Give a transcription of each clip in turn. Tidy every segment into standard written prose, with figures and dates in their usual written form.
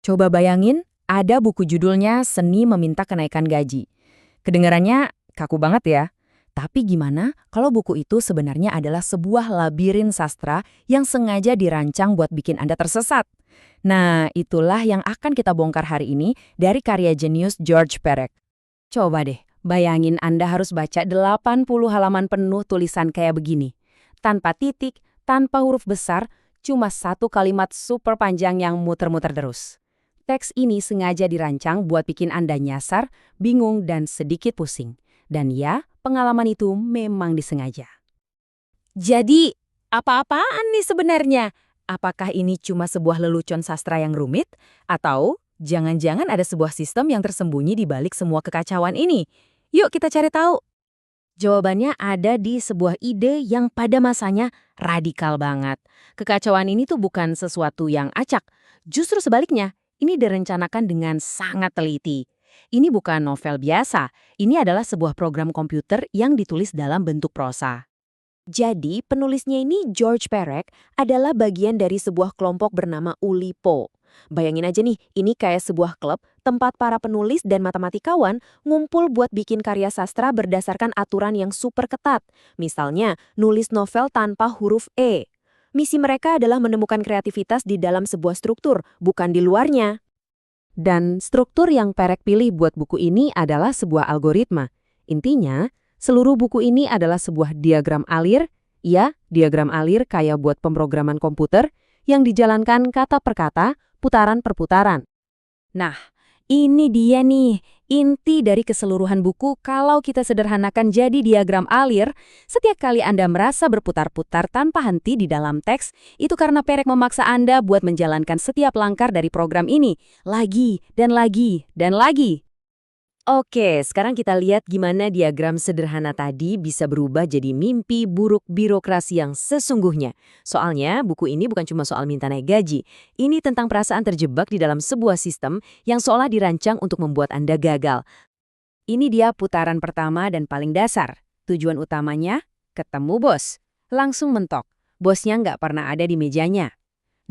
Coba bayangin, ada buku judulnya Seni Meminta Kenaikan Gaji. Kedengarannya kaku banget ya. Tapi gimana kalau buku itu sebenarnya adalah sebuah labirin sastra yang sengaja dirancang buat bikin Anda tersesat? Nah, itulah yang akan kita bongkar hari ini dari karya jenius George Perec. Coba deh, bayangin Anda harus baca 80 halaman penuh tulisan kayak begini. Tanpa titik, tanpa huruf besar, cuma satu kalimat super panjang yang muter-muter terus. Teks ini sengaja dirancang buat bikin Anda nyasar, bingung, dan sedikit pusing. Dan ya, pengalaman itu memang disengaja. Jadi, apa-apaan nih sebenarnya? Apakah ini cuma sebuah lelucon sastra yang rumit? Atau jangan-jangan ada sebuah sistem yang tersembunyi di balik semua kekacauan ini? Yuk kita cari tahu. Jawabannya ada di sebuah ide yang pada masanya radikal banget. Kekacauan ini tuh bukan sesuatu yang acak. Justru sebaliknya, ini direncanakan dengan sangat teliti. Ini bukan novel biasa, ini adalah sebuah program komputer yang ditulis dalam bentuk prosa. Jadi, penulisnya ini George Perec adalah bagian dari sebuah kelompok bernama Oulipo. Bayangin aja nih, ini kayak sebuah klub tempat para penulis dan matematikawan ngumpul buat bikin karya sastra berdasarkan aturan yang super ketat. Misalnya, nulis novel tanpa huruf E. Misi mereka adalah menemukan kreativitas di dalam sebuah struktur, bukan di luarnya. Dan struktur yang Perec pilih buat buku ini adalah sebuah algoritma. Intinya, seluruh buku ini adalah sebuah diagram alir, ya, diagram alir kayak buat pemrograman komputer, yang dijalankan kata per kata, putaran per putaran. Nah, ini dia nih, inti dari keseluruhan buku kalau kita sederhanakan jadi diagram alir, setiap kali Anda merasa berputar-putar tanpa henti di dalam teks, itu karena Perec memaksa Anda buat menjalankan setiap langkah dari program ini, lagi, dan lagi, dan lagi. Oke, sekarang kita lihat gimana diagram sederhana tadi bisa berubah jadi mimpi buruk birokrasi yang sesungguhnya. Soalnya, buku ini bukan cuma soal minta naik gaji. Ini tentang perasaan terjebak di dalam sebuah sistem yang seolah dirancang untuk membuat Anda gagal. Ini dia putaran pertama dan paling dasar. Tujuan utamanya, ketemu bos. Langsung mentok. Bosnya nggak pernah ada di mejanya.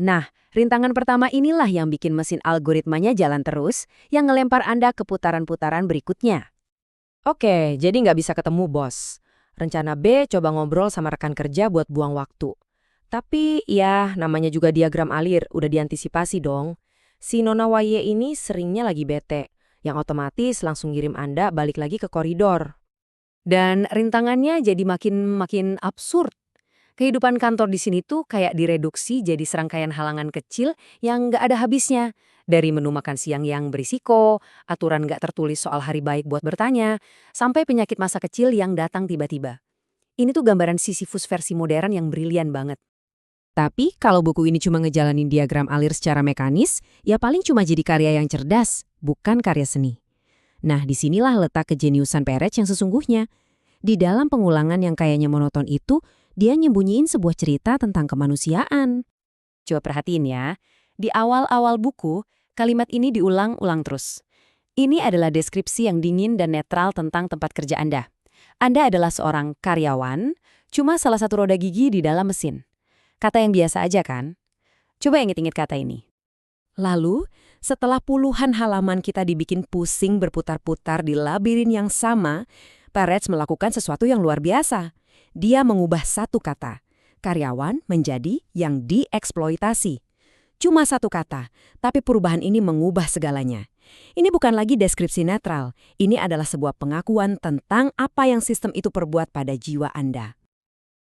Nah, rintangan pertama inilah yang bikin mesin algoritmanya jalan terus, yang ngelempar Anda ke putaran-putaran berikutnya. Oke, jadi nggak bisa ketemu bos. Rencana B coba ngobrol sama rekan kerja buat buang waktu. Tapi ya, namanya juga diagram alir, udah diantisipasi dong. Si Nona Waye ini seringnya lagi bete, yang otomatis langsung ngirim Anda balik lagi ke koridor. Dan rintangannya jadi makin absurd. Kehidupan kantor di sini tuh kayak direduksi jadi serangkaian halangan kecil yang nggak ada habisnya. Dari menu makan siang yang berisiko, aturan nggak tertulis soal hari baik buat bertanya, sampai penyakit masa kecil yang datang tiba-tiba. Ini tuh gambaran Sisyphus versi modern yang brilian banget. Tapi kalau buku ini cuma ngejalanin diagram alir secara mekanis, ya paling cuma jadi karya yang cerdas, bukan karya seni. Nah, disinilah letak kejeniusan Perec yang sesungguhnya. Di dalam pengulangan yang kayaknya monoton itu, dia nyembunyiin sebuah cerita tentang kemanusiaan. Coba perhatiin ya, di awal-awal buku, kalimat ini diulang-ulang terus. Ini adalah deskripsi yang dingin dan netral tentang tempat kerja Anda. Anda adalah seorang karyawan, cuma salah satu roda gigi di dalam mesin. Kata yang biasa aja kan? Coba ingat-ingat kata ini. Lalu, setelah puluhan halaman kita dibikin pusing berputar-putar di labirin yang sama, Perec melakukan sesuatu yang luar biasa. Dia mengubah satu kata, karyawan menjadi yang dieksploitasi. Cuma satu kata, tapi perubahan ini mengubah segalanya. Ini bukan lagi deskripsi netral, ini adalah sebuah pengakuan tentang apa yang sistem itu perbuat pada jiwa Anda.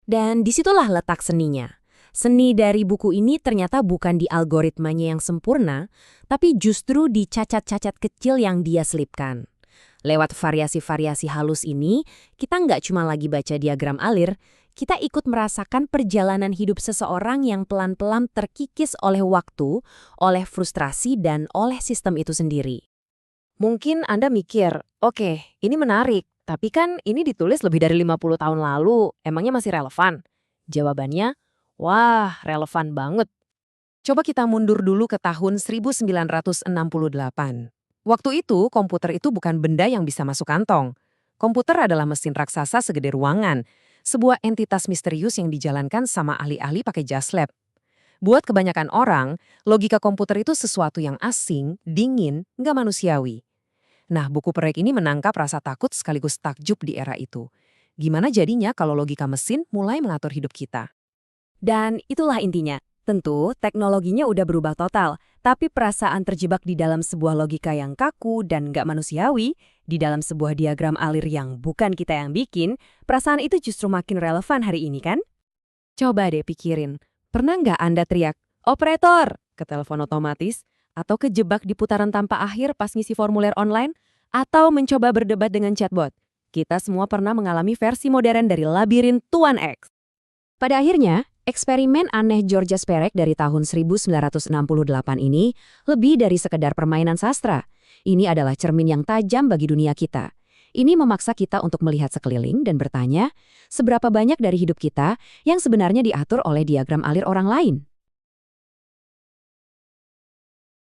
Dan disitulah letak seninya. Seni dari buku ini ternyata bukan di algoritmanya yang sempurna, tapi justru di cacat-cacat kecil yang dia selipkan. Lewat variasi-variasi halus ini, kita nggak cuma lagi baca diagram alir, kita ikut merasakan perjalanan hidup seseorang yang pelan-pelan terkikis oleh waktu, oleh frustrasi, dan oleh sistem itu sendiri. Mungkin Anda mikir, oke, ini menarik, tapi kan ini ditulis lebih dari 50 tahun lalu, emangnya masih relevan? Jawabannya, wah, relevan banget. Coba kita mundur dulu ke tahun 1968. Waktu itu, komputer itu bukan benda yang bisa masuk kantong. Komputer adalah mesin raksasa segede ruangan, sebuah entitas misterius yang dijalankan sama ahli-ahli pakai jas lab. Buat kebanyakan orang, logika komputer itu sesuatu yang asing, dingin, nggak manusiawi. Nah, buku proyek ini menangkap rasa takut sekaligus takjub di era itu. Gimana jadinya kalau logika mesin mulai mengatur hidup kita? Dan itulah intinya. Tentu, teknologinya udah berubah total, tapi perasaan terjebak di dalam sebuah logika yang kaku dan nggak manusiawi, di dalam sebuah diagram alir yang bukan kita yang bikin, perasaan itu justru makin relevan hari ini kan? Coba deh pikirin, pernah nggak Anda teriak, "Operator!" ke telepon otomatis? Atau kejebak di putaran tanpa akhir pas ngisi formulir online? Atau mencoba berdebat dengan chatbot? Kita semua pernah mengalami versi modern dari labirin Tuan X. Pada akhirnya, eksperimen aneh Georgia Perec dari tahun 1968 ini lebih dari sekedar permainan sastra. Ini adalah cermin yang tajam bagi dunia kita. Ini memaksa kita untuk melihat sekeliling dan bertanya, seberapa banyak dari hidup kita yang sebenarnya diatur oleh diagram alir orang lain?